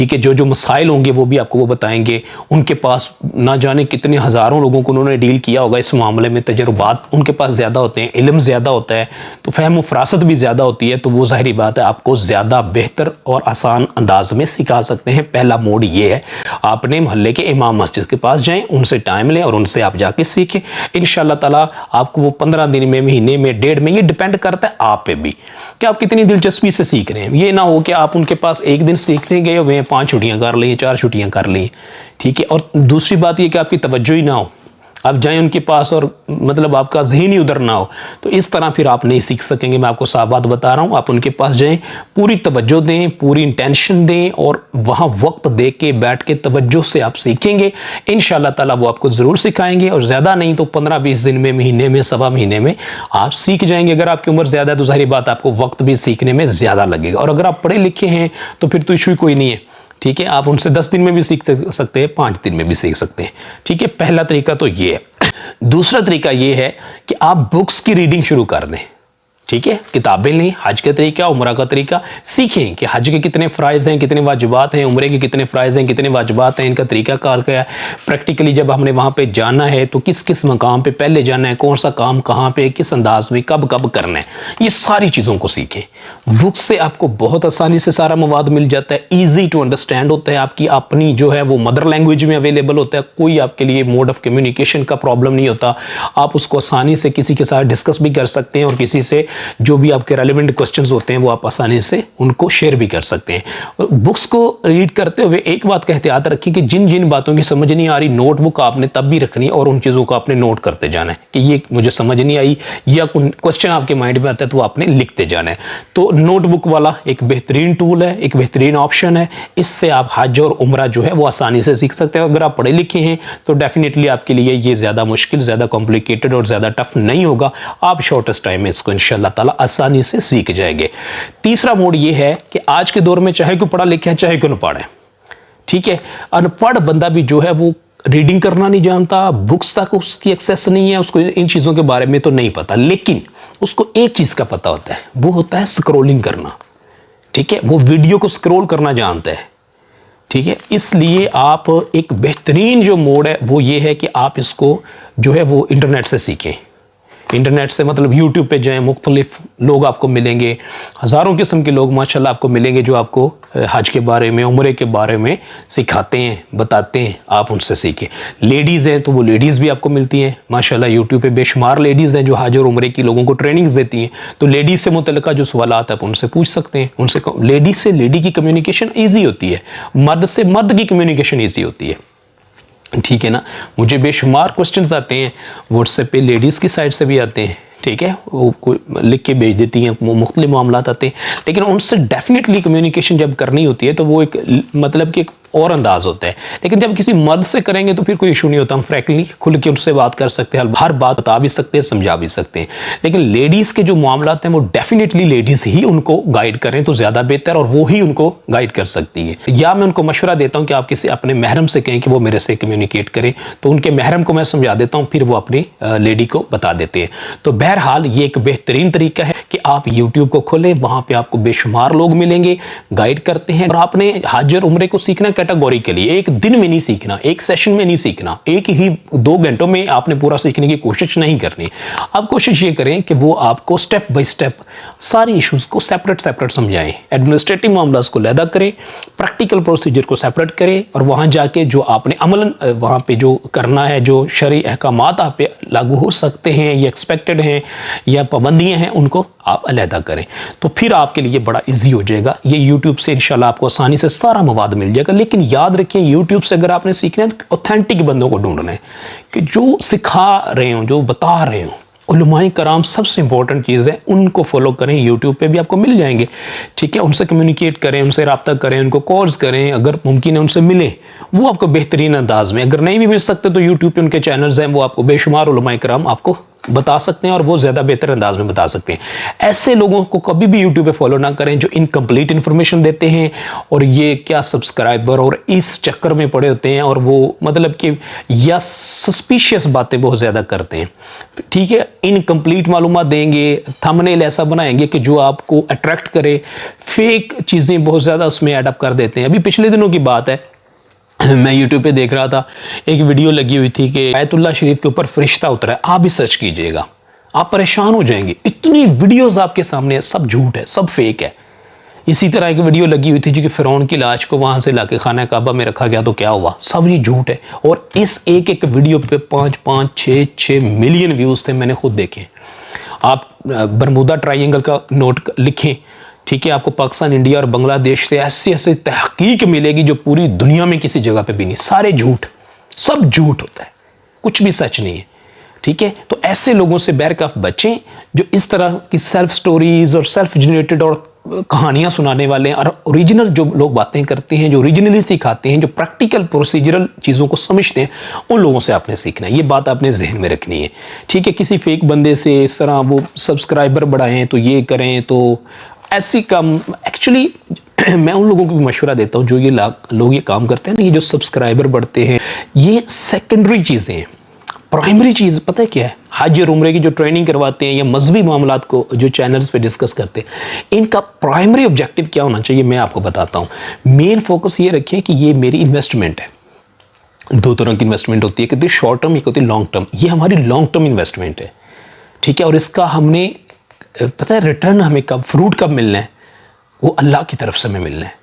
ٹھیک ہے, جو مسائل ہوں گے وہ بھی آپ کو وہ بتائیں گے. ان کے پاس نہ جانے کتنے ہزاروں لوگوں کو انہوں نے ڈیل کیا ہوگا اس معاملے میں, تجربات ان کے پاس زیادہ ہوتے ہیں, علم زیادہ ہوتا ہے, تو فہم و فراست بھی زیادہ ہوتی ہے, تو وہ ظاہری بات ہے آپ کو زیادہ بہتر اور آسان انداز میں سکھا سکتے ہیں. پہلا موڈ یہ ہے, آپ نے محلے کے امام مسجد کے پاس جائیں, ان سے ٹائم لیں اور ان سے آپ جا کے سیکھیں. انشاءاللہ تعالیٰ آپ کو وہ 15 دن میں, مہینے میں, ڈیڑھ میں, یہ ڈیپینڈ کرتا ہے آپ پہ بھی کہ آپ کتنی دلچسپی سے سیکھ رہے ہیں. یہ نہ ہو کہ آپ ان کے پاس ایک دن سیکھنے گئے ہوئے ہیں, 5 چھٹیاں کر لیں, 4 چھٹیاں کر لیں, ٹھیک ہے. اور دوسری بات یہ کہ آپ کی توجہ ہی نہ ہو, آپ جائیں ان کے پاس اور مطلب آپ کا ذہن ہی ادھر نہ ہو, تو اس طرح پھر آپ نہیں سیکھ سکیں گے. میں آپ کو صاف بات بتا رہا ہوں, آپ ان کے پاس جائیں, پوری توجہ دیں, پوری انٹینشن دیں, اور وہاں وقت دے کے بیٹھ کے توجہ سے آپ سیکھیں گے. انشاءاللہ تعالیٰ وہ آپ کو ضرور سکھائیں گے, اور زیادہ نہیں تو 15-20 دن میں, مہینے میں, سوا مہینے میں آپ سیکھ جائیں گے. اگر آپ کی عمر زیادہ ہے تو ظاہری بات آپ کو وقت بھی سیکھنے میں زیادہ لگے گا, اور اگر آپ پڑھے لکھے ہیں تو پھر تو ایشو کوئی نہیں ہے, ٹھیک ہے. آپ ان سے 10 دن میں بھی سیکھ سکتے ہیں, 5 دن میں بھی سیکھ سکتے ہیں, ٹھیک ہے. پہلا طریقہ تو یہ ہے. دوسرا طریقہ یہ ہے کہ آپ بکس کی ریڈنگ شروع کر دیں, ٹھیک ہے. کتابیں لیں, حج کا طریقہ, عمرہ کا طریقہ سیکھیں کہ حج کے کتنے فرائض ہیں, کتنے واجبات ہیں, عمرے کے کتنے فرائض ہیں, کتنے واجبات ہیں, ان کا طریقہ کار کیا ہے. پریکٹیکلی جب ہم نے وہاں پہ جانا ہے تو کس کس مقام پہ پہلے جانا ہے, کون سا کام کہاں پہ, کس انداز میں, کب کب کرنا ہے, یہ ساری چیزوں کو سیکھیں. بکس سے آپ کو بہت آسانی سے سارا مواد مل جاتا ہے, ایزی ٹو انڈرسٹینڈ ہوتا ہے, آپ کی اپنی جو ہے وہ مدر لینگویج میں اویلیبل ہوتا ہے, کوئی آپ کے لیے موڈ آف کمیونیکیشن کا پرابلم نہیں ہوتا. آپ اس کو آسانی سے کسی کے ساتھ ڈسکس بھی کر سکتے ہیں, اور کسی سے جو بھی آپ کے ریلیونٹ کوسچنز ہوتے ہیں وہ آپ آسانی سے ان کو شیئر بھی کر سکتے ہیں. بکس کو ریڈ کرتے ہوئے ایک بات کا احتیاط رکھیں کہ جن جن باتوں کی سمجھ نہیں آ رہی, نوٹ بک آپ نے تب بھی رکھنی ہے, اور ان چیزوں کو آپ نے نوٹ کرتے جانا ہے کہ یہ مجھے سمجھ نہیں آئی, یا کوسچن آپ کے مائنڈ میں آتا ہے تو وہ آپ نے لکھتے جانا ہے. تو نوٹ بک والا ایک بہترین ٹول ہے, ایک بہترین آپشن ہے. اس سے آپ حج اور عمرہ جو ہے وہ آسانی سے سیکھ سکتے ہیں. اگر آپ پڑھے لکھے ہیں تو ڈیفینیٹلی آپ کے لیے یہ زیادہ مشکل, زیادہ کمپلیکیٹڈ اور زیادہ ٹف نہیں ہوگا. آپ شارٹسٹ ٹائم میں اس کو انشاءاللہ تعالی آسانی سے سیکھ جائیں گے. تیسرا موڈ یہ ہے کہ آج کے دور میں چاہے کوئی پڑھا لکھا ہے, چاہے کوئی نہ پڑھے, ٹھیک ہے, ان پڑھ بندہ بھی جو ہے وہ ریڈنگ کرنا نہیں جانتا, بکس تک اس کی ایکسیس نہیں ہے, اس کو ان چیزوں کے بارے میں تو نہیں پتا, لیکن اس کو ایک چیز کا پتا ہوتا ہے, وہ ہوتا ہے سکرولنگ کرنا, ٹھیک ہے. وہ ویڈیو کو سکرول کرنا جانتا ہے, ٹھیک ہے. اس لیے آپ ایک بہترین جو موڈ ہے وہ یہ ہے کہ آپ اس کو جو ہے وہ انٹرنیٹ سے سیکھیں. انٹرنیٹ سے مطلب یوٹیوب پہ جائیں, مختلف لوگ آپ کو ملیں گے, ہزاروں قسم کے لوگ ماشاءاللہ آپ کو ملیں گے جو آپ کو حج کے بارے میں, عمرے کے بارے میں سکھاتے ہیں, بتاتے ہیں. آپ ان سے سیکھیں. لیڈیز ہیں تو وہ لیڈیز بھی آپ کو ملتی ہیں ماشاءاللہ, یوٹیوب پہ بے شمار لیڈیز ہیں جو حج اور عمرے کی لوگوں کو ٹریننگز دیتی ہیں. تو لیڈیز سے متعلقہ جو سوالات آپ ان سے پوچھ سکتے ہیں. ان سے لیڈیز سے لیڈی کی کمیونیکیشن ایزی ہوتی ہے, مرد سے مرد کی کمیونیکیشن ایزی ہوتی ہے, ٹھیک ہے نا. مجھے بے شمار کوسچنز آتے ہیں واٹس ایپ پہ, لیڈیز کی سائڈ سے بھی آتے ہیں, ٹھیک ہے, وہ لکھ کے بھیج دیتی ہیں, مختلف معاملات آتے ہیں, لیکن ان سے ڈیفینیٹلی کمیونیکیشن جب کرنی ہوتی ہے تو وہ ایک مطلب کہ ایک اور انداز ہوتا ہے. لیکن جب کسی مرد سے کریں گے تو پھر کوئی ایشو نہیں ہوتا, ہم فریکلی کھل کے ان سے بات کر سکتے ہیں, ہر بات بتا بھی سکتے ہیں, سمجھا بھی سکتے ہیں. لیکن لیڈیز کے جو معاملات ہیں وہ ڈیفینیٹلی لیڈیز ہی ان کو گائیڈ کریں تو زیادہ بہتر, اور وہ ہی ان کو گائیڈ کر سکتی ہے. یا میں ان کو مشورہ دیتا ہوں کہ آپ کسی اپنے محرم سے کہیں کہ وہ میرے سے کمیونیکیٹ کریں, تو ان کے محرم کو میں سمجھا دیتا ہوں, پھر وہ اپنی لیڈی کو بتا دیتے ہیں. تو بہرحال یہ ایک بہترین طریقہ ہے کہ آپ یوٹیوب کو کھولیں, وہاں پہ آپ کو بے شمار لوگ ملیں گے, گائیڈ کرتے ہیں. اور آپ نے حج اور عمرے کو سیکھنا کیٹیگوری کے لیے, ایک دن میں نہیں سیکھنا, ایک سیشن میں نہیں سیکھنا, ایک ہی 2 گھنٹوں میں آپ نے پورا سیکھنے کی کوشش نہیں کرنی. آپ کوشش یہ کریں کہ وہ آپ کو سٹیپ بائی سٹیپ ساری ایشوز کو سیپریٹ سمجھائیں. ایڈمنسٹریٹو معاملات کو علیحدہ کریں, پریکٹیکل پروسیجر کو سیپریٹ کریں, اور وہاں جا کے جو آپ نے عملاً وہاں پہ جو کرنا ہے, جو شرعی احکامات آپ پہ لاگو ہو سکتے ہیں یا ایکسپیکٹڈ ہیں یا پابندیاں ہیں, ان کو آپ علیحدہ کریں. تو پھر آپ کے لیے بڑا ایزی ہو جائے گا. یہ یوٹیوب سے انشاءاللہ آپ کو آسانی سے سارا مواد مل جائے گا. لیکن یاد رکھیں, یوٹیوب سے اگر آپ نے سیکھنا ہے تو اوتھینٹک بندوں کو ڈھونڈنا ہے کہ جو سکھا رہے ہوں, جو بتا رہے ہوں. علماء کرام سب سے امپورٹنٹ چیز ہے, ان کو فالو کریں. یوٹیوب پہ بھی آپ کو مل جائیں گے, ٹھیک ہے. ان سے کمیونیکیٹ کریں, ان سے رابطہ کریں, ان کو کالز کریں, اگر ممکن ہے ان سے ملیں, وہ آپ کو بہترین انداز میں. اگر نہیں بھی مل سکتے تو یوٹیوب پہ ان کے چینلز ہیں, وہ آپ کو بے شمار علماء کرام آپ کو بتا سکتے ہیں اور وہ زیادہ بہتر انداز میں بتا سکتے ہیں. ایسے لوگوں کو کبھی بھی یوٹیوب پہ فالو نہ کریں جو انکمپلیٹ انفارمیشن دیتے ہیں اور یہ کیا سبسکرائبر اور اس چکر میں پڑے ہوتے ہیں اور وہ مطلب کہ یا سسپیشیس باتیں بہت زیادہ کرتے ہیں. ٹھیک ہے, انکمپلیٹ معلومات دیں گے, تھمبنیل ایسا بنائیں گے کہ جو آپ کو اٹریکٹ کرے, فیک چیزیں بہت زیادہ اس میں ایڈ اپ کر دیتے ہیں. ابھی پچھلے دنوں کی بات ہے, میں یوٹیوب پہ دیکھ رہا تھا, ایک ویڈیو لگی ہوئی تھی کہ بیت اللہ شریف کے اوپر فرشتہ اترا ہے. آپ بھی سرچ کیجئے گا, آپ پریشان ہو جائیں گے, اتنی ویڈیوز آپ کے سامنے ہے, سب جھوٹ ہے, سب فیک ہے. اسی طرح ایک ویڈیو لگی ہوئی تھی جو کہ فرعون کی لاش کو وہاں سے لا کے خانہ کعبہ میں رکھا گیا تو کیا ہوا, سب یہ جھوٹ ہے. اور اس ایک ویڈیو پہ 5-6 ملین ویوز تھے, میں نے خود دیکھے. آپ برمودا ٹرائنگل کا نوٹ لکھیں, ٹھیک ہے, آپ کو پاکستان, انڈیا اور بنگلہ دیش سے ایسی تحقیق ملے گی جو پوری دنیا میں کسی جگہ پہ بھی نہیں. سارے جھوٹ, سب جھوٹ ہوتا ہے, کچھ بھی سچ نہیں ہے. ٹھیک ہے, تو ایسے لوگوں سے بیرکاف بچیں جو اس طرح کی سیلف سٹوریز اور سیلف جنریٹڈ اور کہانیاں سنانے والے ہیں, اور اوریجنل جو لوگ باتیں کرتے ہیں, جو اوریجنلی سکھاتے ہیں, جو پریکٹیکل پروسیجرل چیزوں کو سمجھتے ہیں, ان لوگوں سے آپ نے سیکھنا ہے. یہ بات آپ نے ذہن میں رکھنی ہے. ٹھیک ہے, کسی فیک بندے سے اس طرح وہ سبسکرائبر بڑھائیں تو یہ کریں تو ایسی کام. ایکچولی میں ان لوگوں کو بھی مشورہ دیتا ہوں جو یہ لوگ یہ کام کرتے ہیں نا, یہ جو سبسکرائبر بڑھتے ہیں, یہ سیکنڈری چیزیں ہیں. پرائمری چیز پتہ ہے کیا ہے؟ حج اور عمرے کی جو ٹریننگ کرواتے ہیں یا مذہبی معاملات کو جو چینلز پہ ڈسکس کرتے ہیں, ان کا پرائمری آبجیکٹیو کیا ہونا چاہیے میں آپ کو بتاتا ہوں. مین فوکس یہ رکھیں کہ یہ میری انویسٹمنٹ ہے. دو طرح کی انویسٹمنٹ ہوتی ہے, کہ شارٹ ٹرم, ایک ہوتی ہے لانگ ٹرم. یہ ہماری لانگ ٹرم انویسٹمنٹ ہے. ٹھیک ہے, اور اس کا ہم نے پتہ ہے ریٹرن ہمیں کب, فروٹ کب ملنا ہے, وہ اللہ کی طرف سے ہمیں ملنا ہے.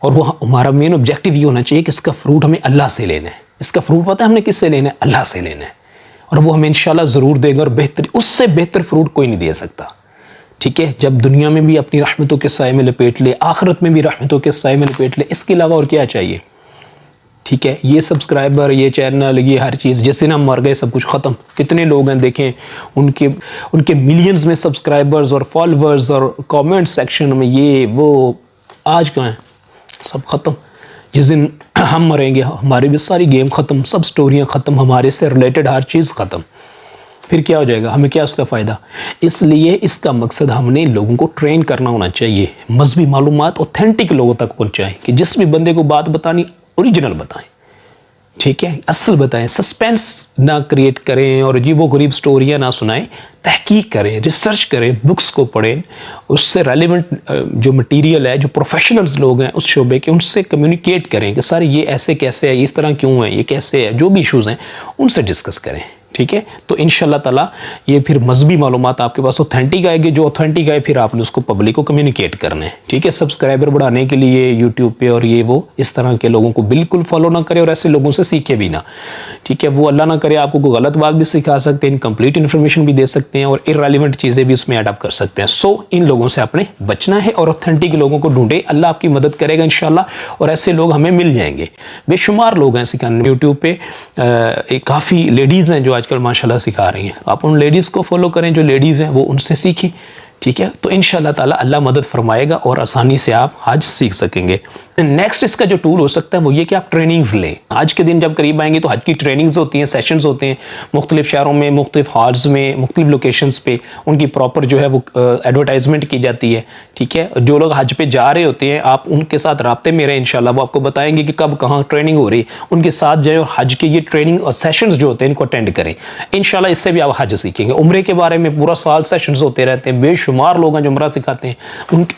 اور وہ ہمارا مین آبجیکٹیو یہ ہونا چاہیے کہ اس کا فروٹ ہمیں اللہ سے لینا ہے. اس کا فروٹ پتہ ہے ہم نے کس سے لینا ہے؟ اللہ سے لینا ہے. اور وہ ہمیں انشاءاللہ ضرور دے گا, اور بہتر, اس سے بہتر فروٹ کوئی نہیں دے سکتا. ٹھیک ہے, جب دنیا میں بھی اپنی رحمتوں کے سائے میں لپیٹ لے, آخرت میں بھی رحمتوں کے سائے میں لپیٹ لے, اس کے علاوہ اور کیا چاہیے. ٹھیک ہے, یہ سبسکرائبر, یہ چینل, یہ ہر چیز, جس دن ہم مر گئے سب کچھ ختم. کتنے لوگ ہیں دیکھیں, ان کے ملینز میں سبسکرائبرز اور فالوورز اور کامنٹ سیکشن میں یہ وہ, آج کہاں ہیں, سب ختم. جس دن ہم مریں گے ہماری بھی ساری گیم ختم, سب سٹوریاں ختم, ہمارے سے ریلیٹڈ ہر چیز ختم. پھر کیا ہو جائے گا, ہمیں کیا اس کا فائدہ. اس لیے اس کا مقصد ہم نے لوگوں کو ٹرین کرنا ہونا چاہیے, مذہبی معلومات اوتھینٹک لوگوں تک پہنچائیں, کہ جس بھی بندے کو بات بتانی اوریجنل بتائیں. ٹھیک ہے, اصل بتائیں, سسپینس نہ کریٹ کریں اور عجیب و غریب سٹوریاں نہ سنائیں. تحقیق کریں, ریسرچ کریں, بکس کو پڑھیں, اس سے ریلیونٹ جو مٹیریل ہے, جو پروفیشنلز لوگ ہیں اس شعبے کے, ان سے کمیونیکیٹ کریں کہ سر یہ ایسے کیسے ہے, اس طرح کیوں ہے, یہ کیسے ہے, جو بھی ایشوز ہیں ان سے ڈسکس کریں. ٹھیک ہے, تو انشاءاللہ تعالیٰ یہ پھر مذہبی معلومات آپ کے پاس اوتھینٹک آئے گی. جو اوتھینٹک آئے پھر آپ نے اس کو پبلک کو کمیونیکیٹ کرنا ہے. ٹھیک ہے, سبسکرائبر بڑھانے کے لیے یوٹیوب پہ اور یہ وہ اس طرح کے لوگوں کو بالکل فالو نہ کرے, اور ایسے لوگوں سے سیکھے بھی نہ. ٹھیک ہے, وہ اللہ نہ کرے آپ کو کوئی غلط بات بھی سکھا سکتے ہیں, انکمپلیٹ انفارمیشن بھی دے سکتے ہیں, اور ارریلیونٹ چیزیں بھی اس میں ایڈ اپ کر سکتے ہیں. سو ان لوگوں سے آپ نے بچنا ہے اور اوتھینٹک لوگوں کو ڈھونڈے, اللہ آپ کی مدد کرے گا انشاءاللہ, اور ایسے لوگ ہمیں مل جائیں گے. بے شمار لوگ ہیں سکھانے یوٹیوب پہ, کافی لیڈیز ہیں جو آج کل ماشاءاللہ سکھا رہی ہیں. آپ ان لیڈیز کو فالو کریں, جو لیڈیز ہیں وہ ان سے سیکھیں. ٹھیک ہے, تو انشاءاللہ تعالی اللہ مدد فرمائے گا اور آسانی سے آپ حج سیکھ سکیں گے. نیکسٹ اس کا جو ٹول ہو سکتا ہے وہ یہ کہ آپ ٹریننگز لیں. آج کے دن جب قریب آئیں گے تو حج کی ٹریننگز ہوتی ہیں, سیشنز ہوتے ہیں مختلف شہروں میں, مختلف ہالز میں, مختلف لوکیشنز پہ. ان کی پراپر جو ہے وہ ایڈورٹائزمنٹ کی جاتی ہے. ٹھیک ہے, جو لوگ حج پہ جا رہے ہوتے ہیں آپ ان کے ساتھ رابطے میں رہیں, انشاءاللہ وہ آپ کو بتائیں گے کہ کب کہاں ٹریننگ ہو رہی ہے. ان کے ساتھ جائیں اور حج کے یہ ٹریننگ اور سیشنز جو ہوتے ہیں ان کو اٹینڈ کریں. انشاءاللہ اس سے بھی آپ حج سیکھیں گے. عمرے کے بارے میں پورا سال سیشنز ہوتے رہتے ہیں, بے شمار لوگ ہیں جو عمرہ سکھاتے ہیں.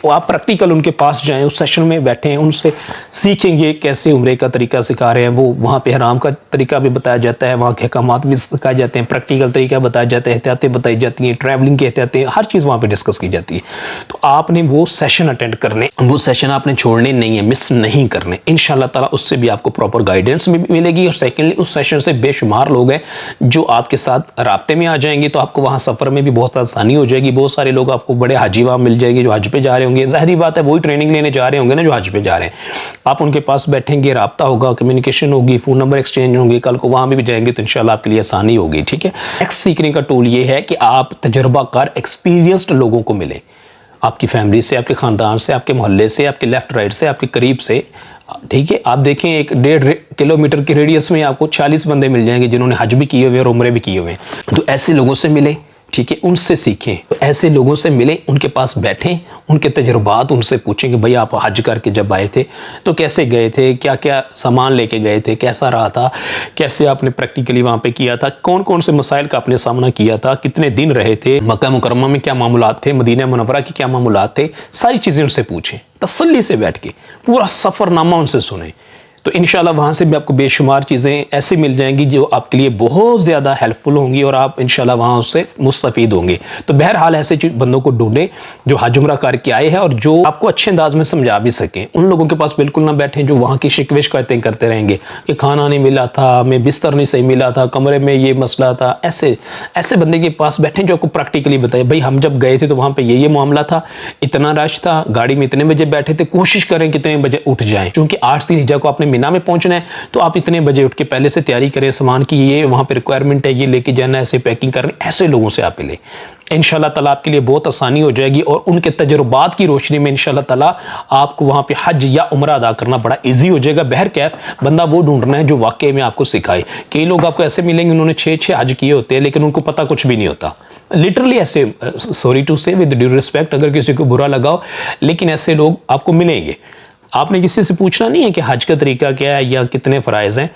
آپ پریکٹیکل ان کے پاس جائیں, اس سیشن میں بیٹھیں, ان سے سیکھیں گے کیسے عمرے کا طریقہ سکھا رہے ہیں وہ. وہاں پہ احرام کا طریقہ بھی بتایا جاتا ہے, وہاں کے احکامات بھی سکھائے جاتے ہیں, پریکٹیکل طریقہ بتایا جاتا ہے, احتیاطیں بتائی جاتی ہیں, ٹریولنگ کی احتیاطیں, ہر چیز وہاں پہ ڈسکس کی جاتی ہے. تو آپ نے وہ سیشن اٹینڈ کرنے, وہ سیشن آپ نے چھوڑنے نہیں ہیں, مس نہیں کرنے. انشاءاللہ تعالیٰ اس سے بھی آپ کو پراپر گائیڈنس بھی ملے گی. اور سیکنڈلی اس سیشن سے بے شمار لوگ ہیں جو آپ کے ساتھ رابطے میں آ جائیں گے, تو آپ کو وہاں سفر میں بھی بہت آسانی ہو جائے گی. بہت سارے لوگ آپ کو بڑے حاجی وہاں مل جائے گے جو حج پہ جا رہے ہوں گے. ظاہری بات ہے وہی ٹریننگ لینے جا رہے ہوں گے نا جو حج پہ جا رہے ہیں. آپ ان کے پاس بیٹھیں گے, رابطہ ہوگا, کمیونیکیشن ہوگی, فون نمبر ایکسچینج ہوں گے, کل کو وہاں بھی جائیں گے تو انشاءاللہ آپ کے لیے آسانی ہوگی. ٹھیک ہے, نیکسٹ سیکھنے کا ٹول یہ ہے کہ آپ تجربہ کار ایکسپیرینسڈ لوگوں کو ملیں. آپ کی فیملی سے, آپ کے خاندان سے, آپ کے محلے سے, آپ کے لیفٹ رائٹ سے, آپ کے قریب سے ٹھیک ہے، آپ دیکھیں 1.5 کلومیٹر کی ریڈیس میں آپ کو 40 بندے مل جائیں گے جنہوں نے حج بھی کیے ہوئے اور عمرے بھی کیے ہوئے ہیں. تو ایسے لوگوں سے ملیں، ٹھیک ہے، ان سے سیکھیں. تو ایسے لوگوں سے ملیں، ان کے پاس بیٹھیں، ان کے تجربات ان سے پوچھیں کہ بھئی آپ حج کر کے جب آئے تھے تو کیسے گئے تھے، کیا کیا سامان لے کے گئے تھے، کیسا رہا تھا، کیسے آپ نے پریکٹیکلی وہاں پہ کیا تھا، کون کون سے مسائل کا آپ نے سامنا کیا تھا، کتنے دن رہے تھے، مکہ مکرمہ میں کیا معاملات تھے، مدینہ منورہ کی کیا معاملات تھے. ساری چیزیں ان سے پوچھیں، تسلی سے بیٹھ کے پورا سفر نامہ ان سے سنیں. تو انشاءاللہ وہاں سے بھی آپ کو بے شمار چیزیں ایسی مل جائیں گی جو آپ کے لیے بہت زیادہ ہیلپ فل ہوں گی اور آپ انشاءاللہ وہاں اس سے مستفید ہوں گے. تو بہرحال ایسے بندوں کو ڈھونڈیں جو حج عمرہ کر کے آئے ہیں اور جو آپ کو اچھے انداز میں سمجھا بھی سکیں. ان لوگوں کے پاس بالکل نہ بیٹھیں جو وہاں کی شکوے شکایتیں کرتے رہیں گے کہ کھانا نہیں ملا تھا، ہمیں بستر نہیں صحیح ملا تھا، کمرے میں یہ مسئلہ تھا. ایسے بندے کے پاس بیٹھیں جو آپ کو پریکٹیکلی بتائے بھائی ہم جب گئے تھے تو وہاں پہ یہ معاملہ تھا، اتنا رش تھا، گاڑی میں اتنے بجے بیٹھے تھے، کوشش کریں کتنے بجے اٹھ جائیں. چونکہ 8 ذی الحجہ کو آپ نے مینا میں پہنچنا ہے تو آپ اتنے بجے اٹھ کے پہلے سے تیاری کریں سامان کی، یہ وہاں پہ ریکوائرمنٹ ہے، یہ لے کے جانا ہے، ایسے پیکنگ کرنی. ایسے لوگوں سے آپ لیں، انشاءاللہ تعالیٰ آپ کے لیے بہت آسانی ہو جائے گی اور ان کے تجربات کی روشنی میں انشاءاللہ تعالیٰ آپ کو وہاں پہ حج یا عمرہ ادا کرنا بڑا ایزی ہو جائے گا. بہرکیف بندہ وہ ڈھونڈنا ہے جو واقعی میں آپ کو سکھائے. کئی لوگ آپ کو ایسے ملیں گے انہوں نے 6 حج کیے ہوتے ہیں لیکن ان کو پتہ کچھ بھی نہیں ہوتا. لٹرلی ایسے، سوری ٹو سے ود ڈیو ریسپیکٹ اگر کسی کو برا لگاؤ، لیکن ایسے لوگ آپ کو ملیں گے. آپ نے کسی سے پوچھنا نہیں ہے کہ حج کا طریقہ کیا ہے یا کتنے فرائض ہیں.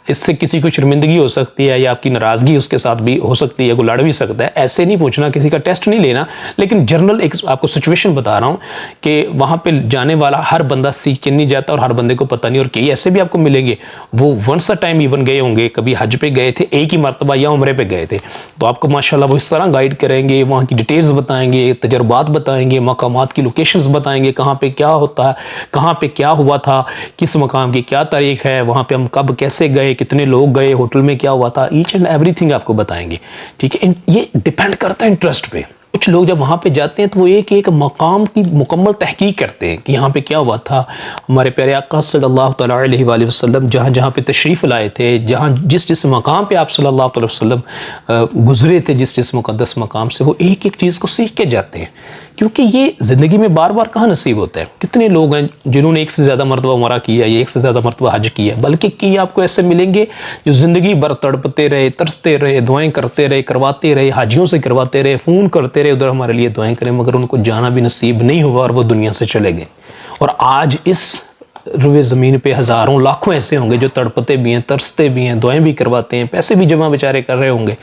اس سے کسی کو شرمندگی ہو سکتی ہے یا آپ کی ناراضگی اس کے ساتھ بھی ہو سکتی ہے، کوئی لڑ بھی سکتا ہے. ایسے نہیں پوچھنا، کسی کا ٹیسٹ نہیں لینا، لیکن جنرل ایک آپ کو سچویشن بتا رہا ہوں کہ وہاں پہ جانے والا ہر بندہ سیکھ کے نہیں جاتا اور ہر بندے کو پتہ نہیں. اور کئی ایسے بھی آپ کو ملیں گے وہ ونس اے ٹائم ایون گئے ہوں گے، کبھی حج پہ گئے تھے ایک ہی مرتبہ یا عمرے پہ گئے تھے، تو آپ کو ماشاءاللہ وہ اس طرح گائیڈ کریں گے، وہاں کی ڈیٹیلز بتائیں گے، تجربات بتائیں گے، مقامات کی لوکیشنز بتائیں گے، کہاں پہ کیا ہوتا ہے، کہاں پہ کیا ہوا تھا، کس مقام کی کیا تاریخ ہے، وہاں پہ ہم کب کیسے گئے، کتنے لوگ گئے، ہوٹل میں کیا ہوا تھا. ایچ اینڈ ایوری تھنگ آپ کو بتائیں گے. ٹھیک ہے، یہ ڈیپینڈ کرتا ہے انٹرسٹ پہ. کچھ لوگ جب وہاں پہ جاتے ہیں تو وہ ایک مقام کی مکمل تحقیق کرتے ہیں کہ یہاں پہ کیا ہوا تھا. ہمارے پیارے آقا صلی اللہ تعالیٰ علیہ وآلہ وسلم جہاں پہ تشریف لائے تھے، جس مقام پہ آپ صلی اللہ علیہ وسلم گزرے تھے، جس مقدس مقام سے، وہ ایک چیز کو سیکھ کے جاتے ہیں. کیونکہ یہ زندگی میں بار بار کہاں نصیب ہوتا ہے. کتنے لوگ ہیں جنہوں نے ایک سے زیادہ مرتبہ عمرہ کیا یا ایک سے زیادہ مرتبہ حج کیا، بلکہ کئی آپ کو ایسے ملیں گے جو زندگی بھر تڑپتے رہے، ترستے رہے، دعائیں کرتے رہے، کرواتے رہے، حاجیوں سے کرواتے رہے، فون کرتے رہے ادھر ہمارے لیے دعائیں کریں، مگر ان کو جانا بھی نصیب نہیں ہوا اور وہ دنیا سے چلے گئے. اور آج اس روئے زمین پہ ہزاروں لاکھوں ایسے ہوں گے جو تڑپتے بھی ہیں، ترستے بھی ہیں، دعائیں بھی کرواتے ہیں، پیسے بھی جمع بیچارے کر رہے ہوں گے،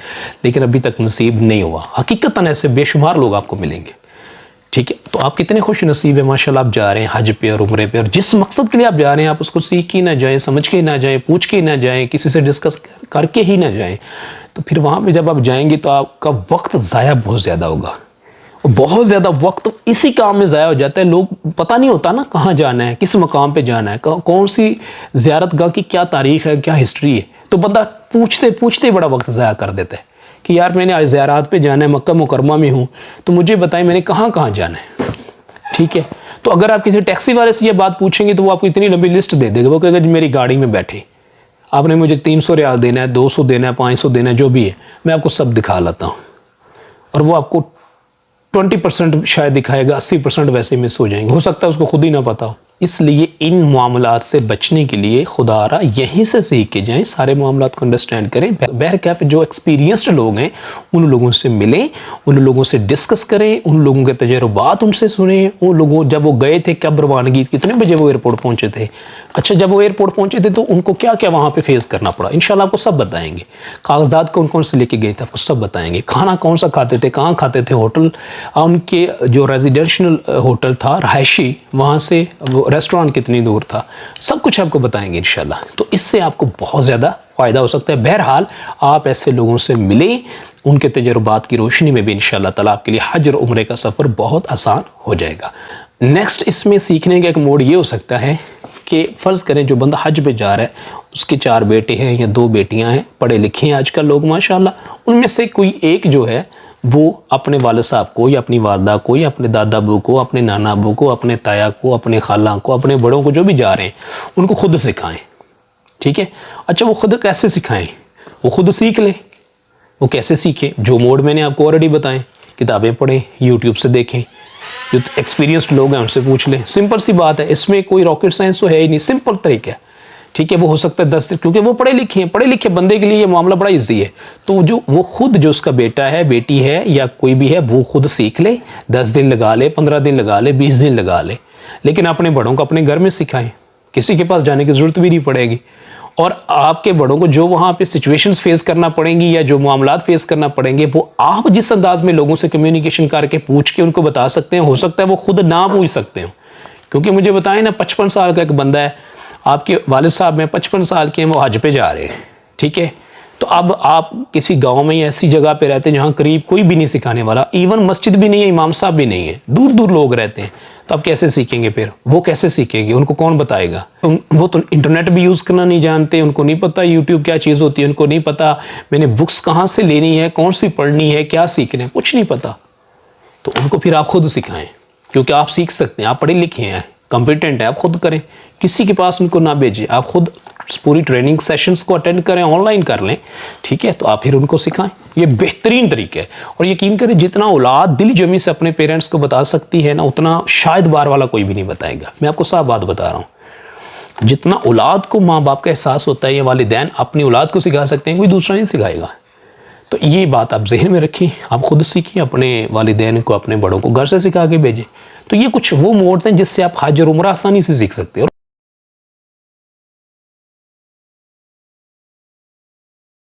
لیکن ابھی تک نصیب نہیں ہوا. حقیقتاً ایسے بے شمار لوگ آپ کو ملیں گے. ٹھیک ہے، تو آپ کتنے خوش نصیب ہیں ماشاءاللہ، آپ جا رہے ہیں حج پہ اور عمرے پہ، اور جس مقصد کے لیے آپ جا رہے ہیں آپ اس کو سیکھ کے نہ جائیں، سمجھ کے نہ جائیں، پوچھ کے نہ جائیں، کسی سے ڈسکس کر کے ہی نہ جائیں. تو پھر وہاں پہ جب آپ جائیں گے تو آپ کا وقت ضائع بہت زیادہ ہوگا. بہت زیادہ وقت اسی کام میں ضائع ہو جاتا ہے. لوگ پتہ نہیں ہوتا نا کہاں جانا ہے، کس مقام پہ جانا ہے، کون سی زیارت گاہ کی کیا تاریخ ہے، کیا ہسٹری ہے. تو بندہ پوچھتے پوچھتے بڑا وقت ضائع کر دیتا ہے کہ یار میں نے آج زیارات پہ جانا ہے، مکہ مکرمہ میں ہوں، تو مجھے بتائیں میں نے کہاں کہاں جانا ہے. ٹھیک ہے، تو اگر آپ کسی ٹیکسی والے سے یہ بات پوچھیں گے تو وہ آپ کو اتنی لمبی لسٹ دے دے گا. وہ کہے گا میری گاڑی میں بیٹھے، آپ نے مجھے 300 ریال دینا ہے، 200 دینا ہے، 500 دینا ہے، جو بھی ہے میں آپ کو سب دکھا لاتا ہوں. اور وہ آپ کو 20% شاید دکھائے گا، 80% ویسے مس ہو جائیں گے. ہو سکتا ہے اس کو خود ہی نہ پتا ہو. اس لیے ان معاملات سے بچنے کے لیے خدا را یہیں سے سیکھ کے جائیں، سارے معاملات کو انڈرسٹینڈ کریں. بہرکیف جو ایکسپیرینسڈ لوگ ہیں ان لوگوں سے ملیں، ان لوگوں سے ڈسکس کریں، ان لوگوں کے تجربات ان سے سنیں. ان لوگوں جب وہ گئے تھے کب روانگی، کتنے بجے وہ ایئرپورٹ پہنچے تھے، اچھا جب وہ ایئرپورٹ پہنچے تھے تو ان کو کیا کیا وہاں پہ فیس کرنا پڑا، انشاءاللہ آپ کو سب بتائیں گے. کاغذات کون کون سے لے کے گئے تھے آپ کو سب بتائیں گے. کھانا کون سا کھاتے تھے، کہاں کھاتے تھے، ہوٹل ان کے جو ریزیڈینشل ہوٹل تھا رہائشی، وہاں سے ریسٹورانٹ کتنی دور تھا، سب کچھ آپ کو بتائیں گے انشاءاللہ. تو اس سے آپ کو بہت زیادہ فائدہ ہو سکتا ہے. بہرحال آپ ایسے لوگوں سے ملیں، ان کے تجربات کی روشنی میں بھی انشاءاللہ تعالیٰ آپ کے لیے حج اور عمرے کا سفر بہت آسان ہو جائے گا. نیکسٹ اس میں سیکھنے کا ایک موڈ یہ ہو سکتا ہے کہ فرض کریں جو بندہ حج پہ جا رہا ہے اس کے 4 بیٹے ہیں یا 2 بیٹیاں ہیں، پڑھے لکھے ہیں آج کل لوگ ماشاءاللہ، ان میں سے کوئی ایک جو ہے وہ اپنے والد صاحب کو یا اپنی والدہ کو یا اپنے دادا ابو کو، اپنے نانا ابو کو، اپنے تایا کو، اپنے خالہ کو، اپنے بڑوں کو جو بھی جا رہے ہیں ان کو خود سکھائیں. ٹھیک ہے، اچھا وہ خود کیسے سکھائیں، وہ خود سیکھ لیں. وہ کیسے سیکھیں، جو موڈ میں نے آپ کو آلریڈی بتائیں، کتابیں پڑھیں، یوٹیوب سے دیکھیں، جو ایکسپیرینسڈ لوگ ہیں ان سے پوچھ لیں، سمپل سی بات ہے، اس میں کوئی راکٹ سائنس تو ہے ہی نہیں، سمپل طریقہ ہے، ٹھیک ہے۔ وہ ہو سکتا ہے 10 دن، کیونکہ وہ پڑھے لکھے ہیں، پڑھے لکھے بندے کے لیے یہ معاملہ بڑا ایزی ہے، تو جو وہ خود جو اس کا بیٹا ہے، بیٹی ہے یا کوئی بھی ہے، وہ خود سیکھ لے، 10 دن لگا لے، 15 دن لگا لے، 20 دن لگا لے، لیکن اپنے بڑوں کو اپنے گھر میں سکھائیں، کسی کے پاس جانے کی ضرورت بھی نہیں پڑے گی۔ اور آپ کے بڑوں کو جو وہاں پہ سچویشنز فیس کرنا پڑیں گی یا جو معاملات فیس کرنا پڑیں گے، وہ آپ جس انداز میں لوگوں سے کمیونیکیشن کر کے پوچھ کے ان کو بتا سکتے ہیں، ہو سکتا ہے وہ خود نہ پوچھ سکتے ہوں، کیونکہ مجھے بتائیں نا 55 سال کا ایک بندہ ہے، آپ کے والد صاحب میں 55 سال کے ہیں، وہ حج پہ جا رہے ہیں، ٹھیک ہے، تو اب آپ کسی گاؤں میں یا ایسی جگہ پہ رہتے ہیں جہاں قریب کوئی بھی نہیں سکھانے والا، ایون مسجد بھی نہیں ہے، امام صاحب بھی نہیں ہے، دور دور لوگ رہتے ہیں، تو آپ کیسے سیکھیں گے؟ پھر وہ کیسے سیکھیں گے؟ ان کو کون بتائے گا؟ وہ تو انٹرنیٹ بھی یوز کرنا نہیں جانتے، ان کو نہیں پتا یوٹیوب کیا چیز ہوتی ہے، ان کو نہیں پتا میں نے بکس کہاں سے لینی ہے، کون سی پڑھنی ہے، کیا سیکھنا ہے، کچھ نہیں پتا، تو ان کو پھر آپ خود سکھائیں، کیونکہ آپ سیکھ سکتے ہیں، آپ پڑھے لکھے ہیں، کمپیٹنٹ ہے، آپ خود کریں، کسی کے پاس ان کو نہ بھیجیں، آپ خود پوری ٹریننگ سیشنز کو اٹینڈ کریں، آن لائن کر لیں، ٹھیک ہے، تو آپ پھر ان کو سکھائیں، یہ بہترین طریقہ ہے۔ اور یقین کریں جتنا اولاد دل جمی سے اپنے پیرنٹس کو بتا سکتی ہے نا، اتنا شاید باہر والا کوئی بھی نہیں بتائے گا، میں آپ کو صاف بات بتا رہا ہوں، جتنا اولاد کو ماں باپ کا احساس ہوتا ہے یا والدین اپنی اولاد کو سکھا سکتے ہیں، کوئی دوسرا نہیں سکھائے گا۔ تو یہ بات آپ ذہن میں رکھیں، آپ خود سیکھیں، اپنے والدین کو، اپنے بڑوں کو گھر سے سکھا کے بھیجیں۔ تو یہ کچھ وہ موڈز ہیں جس سے آپ حج اور عمرہ آسانی سے سیکھ سکتے ہیں۔